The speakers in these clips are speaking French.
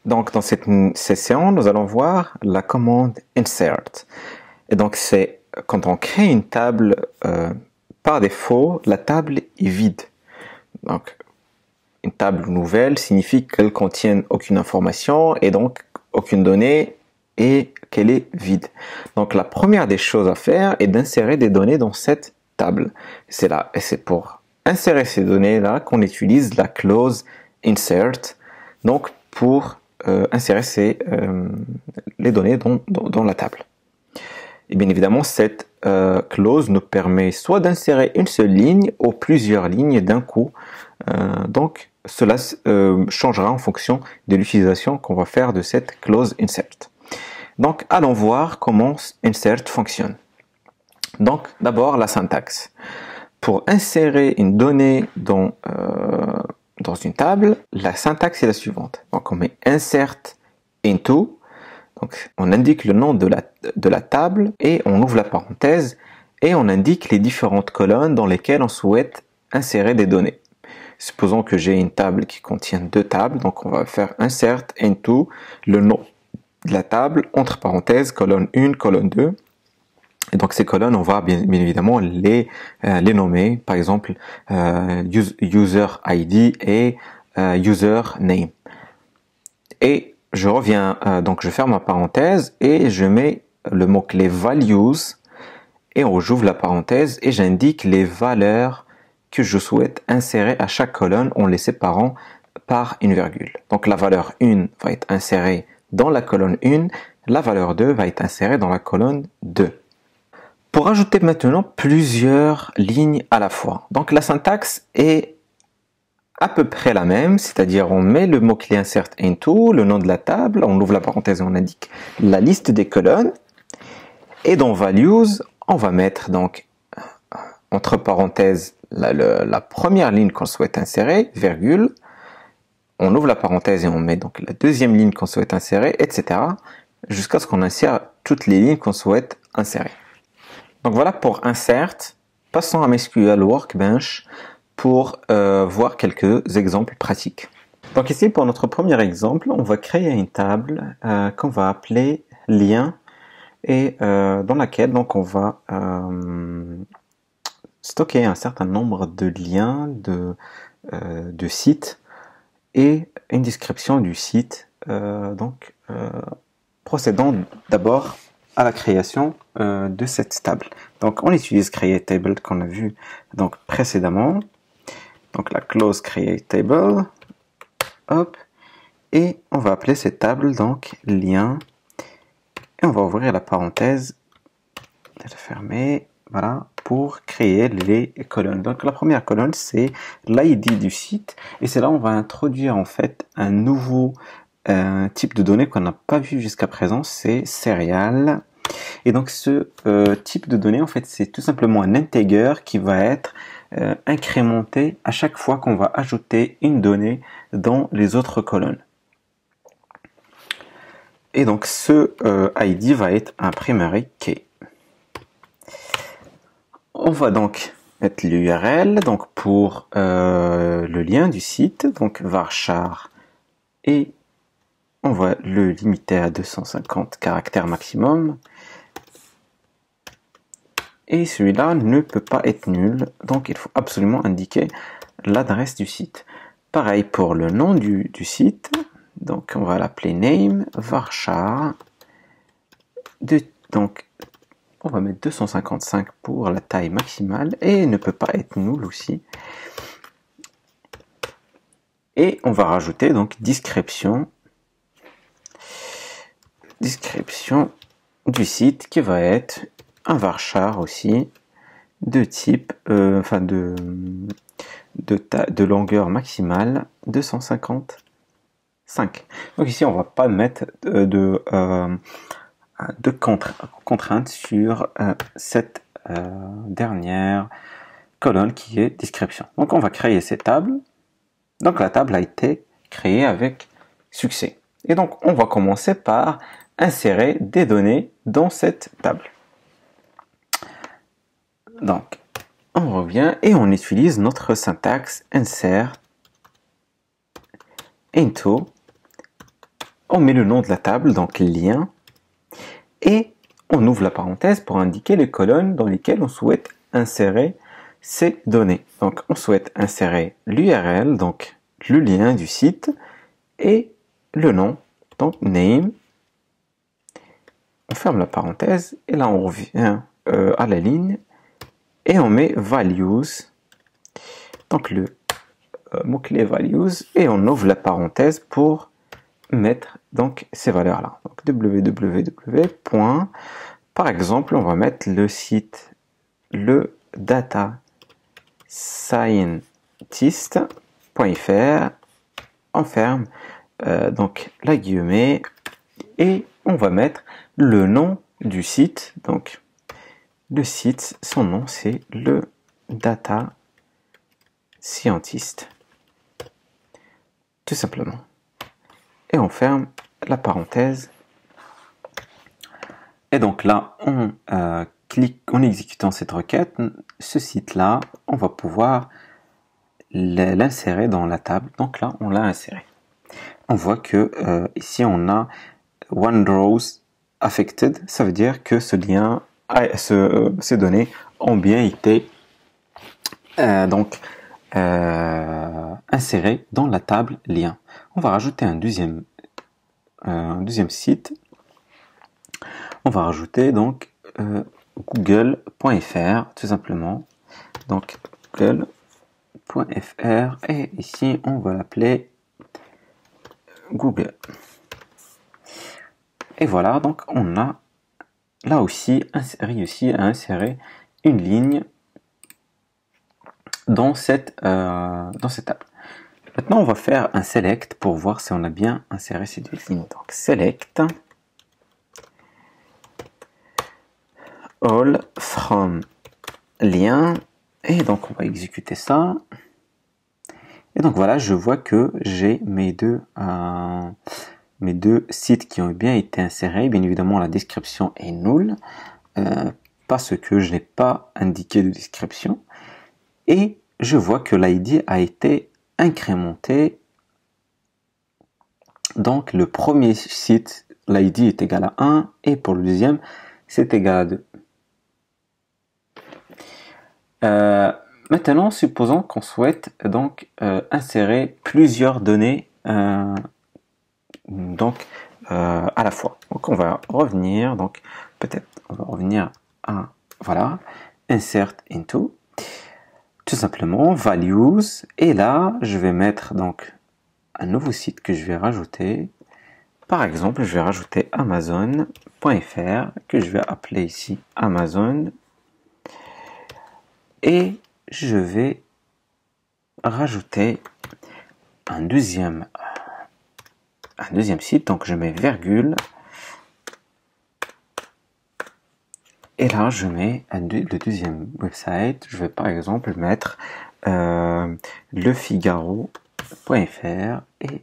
Donc, dans cette session, nous allons voir la commande insert. Et donc, c'est quand on crée une table, par défaut, la table est vide. Donc, une table nouvelle signifie qu'elle contient aucune information et donc aucune donnée et qu'elle est vide. Donc, la première des choses à faire est d'insérer des données dans cette table. C'est là, et c'est pour insérer ces données-là qu'on utilise la clause insert. Donc, pour insérer les données dans la table. Et bien évidemment, cette clause nous permet soit d'insérer une seule ligne ou plusieurs lignes d'un coup. Donc, cela changera en fonction de l'utilisation qu'on va faire de cette clause insert. Donc, allons voir comment insert fonctionne. Donc, d'abord, la syntaxe. Pour insérer une donnée dans une table, la syntaxe est la suivante. Donc, on met insert into. Donc, on indique le nom de la table et on ouvre la parenthèse et on indique les différentes colonnes dans lesquelles on souhaite insérer des données. Supposons que j'ai une table qui contient deux tables, donc on va faire insert into le nom de la table, entre parenthèses, colonne 1, colonne 2. Et donc ces colonnes, on va bien évidemment les nommer, par exemple user ID et user name. Et je reviens, donc je ferme ma parenthèse et je mets le mot-clé values et j'ouvre la parenthèse et j'indique les valeurs que je souhaite insérer à chaque colonne en les séparant par une virgule. Donc la valeur 1 va être insérée dans la colonne 1, la valeur 2 va être insérée dans la colonne 2. Pour ajouter maintenant plusieurs lignes à la fois. Donc la syntaxe est à peu près la même, c'est-à-dire on met le mot-clé insert into, le nom de la table, on ouvre la parenthèse et on indique la liste des colonnes. Et dans values, on va mettre donc entre parenthèses la première ligne qu'on souhaite insérer, virgule. On ouvre la parenthèse et on met donc la deuxième ligne qu'on souhaite insérer, etc. jusqu'à ce qu'on insère toutes les lignes qu'on souhaite insérer. Donc voilà pour insert. Passons à MySQL Workbench pour voir quelques exemples pratiques. Donc ici, pour notre premier exemple, on va créer une table qu'on va appeler lien et dans laquelle donc on va stocker un certain nombre de liens de sites et une description du site. Procédons d'abord à la création de cette table. Donc on utilise createTable qu'on a vu donc précédemment. Donc la clause createTable, hop, et on va appeler cette table donc lien et on va ouvrir la parenthèse, la fermer, voilà, pour créer les colonnes. Donc la première colonne c'est l'ID du site et c'est là où on va introduire en fait un nouveau type de données qu'on n'a pas vu jusqu'à présent, c'est serial. Et donc ce type de données en fait c'est tout simplement un integer qui va être incrémenté à chaque fois qu'on va ajouter une donnée dans les autres colonnes. Et donc ce ID va être un primary key. On va donc mettre l'URL donc pour le lien du site, donc varchar, et on va le limiter à 250 caractères maximum. Et celui-là ne peut pas être nul, donc il faut absolument indiquer l'adresse du site. Pareil pour le nom du site, donc on va l'appeler name varchar. Donc on va mettre 255 pour la taille maximale et ne peut pas être nul aussi. Et on va rajouter donc description du site qui va être un varchar aussi de type de longueur maximale 255. Donc ici on va pas mettre de contraintes sur cette dernière colonne qui est description. Donc on va créer cette table. Donc la table a été créée avec succès. Et donc on va commencer par insérer des données dans cette table. Donc on revient et on utilise notre syntaxe insert into on met le nom de la table, donc lien, et on ouvre la parenthèse pour indiquer les colonnes dans lesquelles on souhaite insérer ces données. Donc on souhaite insérer l'URL, donc le lien du site, et le nom, donc name. On ferme la parenthèse, et là on revient à la ligne, et on met values, donc le mot-clé values, et on ouvre la parenthèse pour mettre donc ces valeurs là. Donc www. Par exemple, on va mettre le site le data scientist.fr, on ferme donc la guillemets et on va mettre le nom du site. Donc le site, son nom c'est le data scientist, tout simplement. Et on ferme la parenthèse. Et donc là, on clique en exécutant cette requête, ce site-là, on va pouvoir l'insérer dans la table. Donc là, on l'a inséré. On voit que ici, on a OneDraws affected. Ça veut dire que ce lien, ces données ont bien été insérées dans la table lien. On va rajouter un deuxième site. On va rajouter donc google.fr tout simplement. Donc google.fr et ici on va l'appeler Google. Et voilà, donc on a là aussi réussi à insérer une ligne dans cette table. Maintenant on va faire un select pour voir si on a bien inséré ces deux lignes. Donc select all from lien, et donc on va exécuter ça. Et donc voilà, je vois que j'ai mes deux sites qui ont bien été insérés. Bien évidemment, la description est nulle parce que je n'ai pas indiqué de description. Et je vois que l'ID a été incrémenté. Donc le premier site, l'ID est égal à 1 et pour le deuxième, c'est égal à 2. Maintenant, supposons qu'on souhaite donc insérer plusieurs données à la fois. Donc on va revenir, donc peut-être on va revenir à voilà, insert into, tout simplement values, et là je vais mettre donc un nouveau site que je vais rajouter. Par exemple, je vais rajouter amazon.fr que je vais appeler ici Amazon. Et je vais rajouter un deuxième site, donc je mets virgule, et là je mets le deuxième website. Je vais par exemple mettre lefigaro.fr et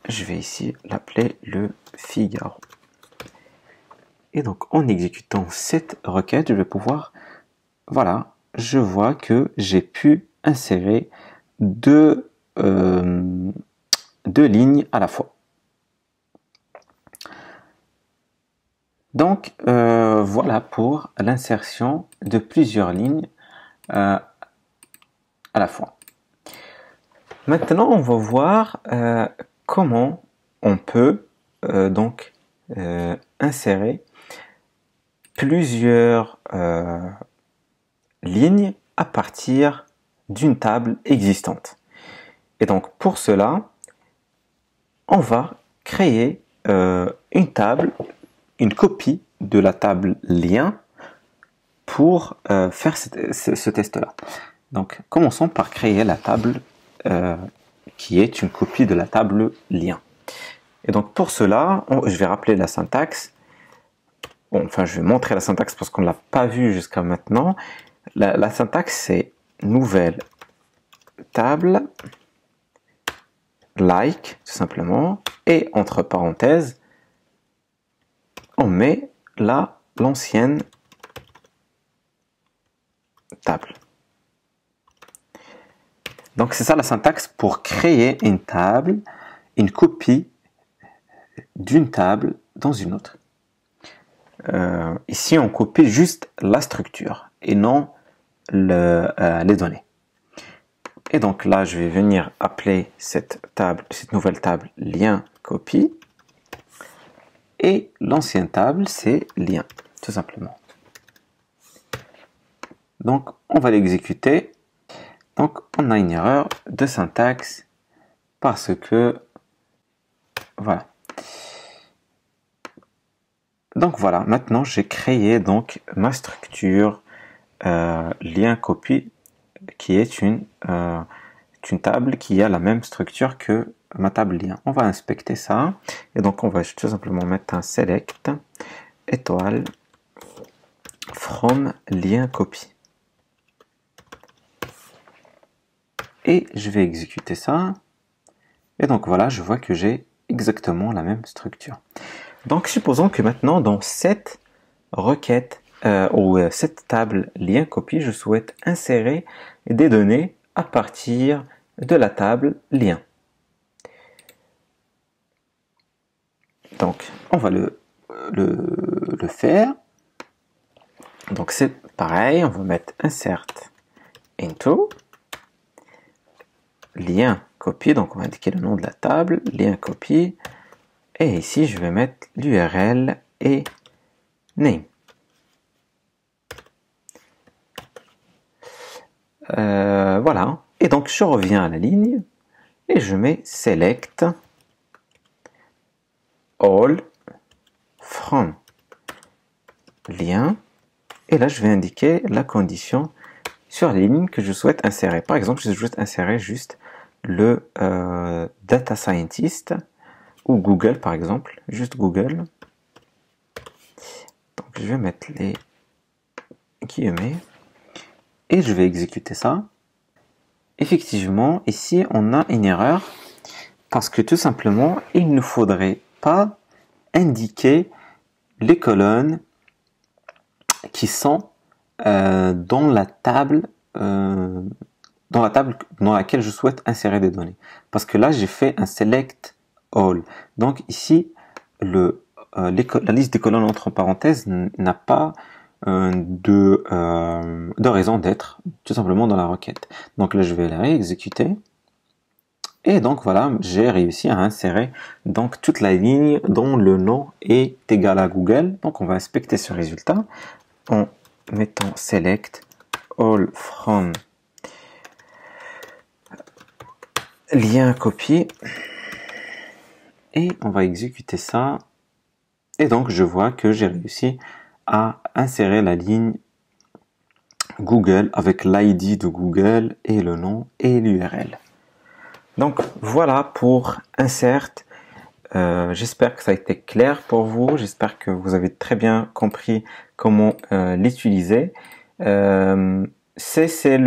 je vais ici l'appeler Le Figaro. Et donc en exécutant cette requête, je vais pouvoir, voilà, je vois que j'ai pu insérer deux lignes à la fois. Donc voilà pour l'insertion de plusieurs lignes à la fois. Maintenant, on va voir comment on peut insérer plusieurs lignes à partir d'une table existante. Et donc pour cela, on va créer une table, une copie de la table lien pour faire ce test-là. Donc commençons par créer la table qui est une copie de la table lien. Et donc pour cela, je vais rappeler la syntaxe. Bon, enfin, je vais montrer la syntaxe parce qu'on ne l'a pas vu jusqu'à maintenant. La syntaxe, c'est nouvelle table, like, tout simplement, et entre parenthèses, on met l'ancienne table. Donc c'est ça la syntaxe pour créer une table, une copie d'une table dans une autre. Ici, on copie juste la structure et non les données. Et donc là, je vais venir appeler cette nouvelle table lien copie. Et l'ancienne table, c'est lien, tout simplement. Donc, on va l'exécuter. Donc, on a une erreur de syntaxe parce que, voilà. Donc, voilà, maintenant, j'ai créé donc ma structure lien copie qui est une table qui a la même structure que ma table lien. On va inspecter ça et donc on va tout simplement mettre un select étoile from lien copie et je vais exécuter ça et donc voilà, je vois que j'ai exactement la même structure. Donc supposons que maintenant dans cette requête ou cette table lien copie, je souhaite insérer des données à partir de la table lien. Donc, on va le faire. Donc, c'est pareil, on va mettre insert into lien copie. Donc, on va indiquer le nom de la table, lien copie. Et ici, je vais mettre l'URL et name. Voilà. Et donc, je reviens à la ligne et je mets select all from lien et là je vais indiquer la condition sur la ligne que je souhaite insérer. Par exemple, je souhaite insérer juste le data scientist ou Google par exemple, juste Google. Donc je vais mettre les guillemets et je vais exécuter ça. Effectivement, ici on a une erreur parce que tout simplement il ne faudrait pas indiquer les colonnes qui sont dans la table dans laquelle je souhaite insérer des données. Parce que là, j'ai fait un select all. Donc ici, la liste des colonnes entre parenthèses n'a pas de raison d'être, tout simplement dans la requête. Donc là, je vais la réexécuter. Et donc voilà, j'ai réussi à insérer donc toute la ligne dont le nom est égal à Google. Donc on va inspecter ce résultat en mettant select all from lien copie et on va exécuter ça. Et donc je vois que j'ai réussi à insérer la ligne Google avec l'ID de Google et le nom et l'URL. Donc voilà pour insert. J'espère que ça a été clair pour vous. J'espère que vous avez très bien compris comment l'utiliser. Si ce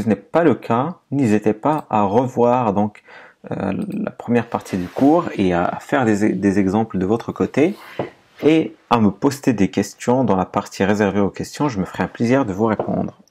n'est pas le cas, n'hésitez pas à revoir donc la première partie du cours et à faire des exemples de votre côté et à me poster des questions dans la partie réservée aux questions. Je me ferai un plaisir de vous répondre.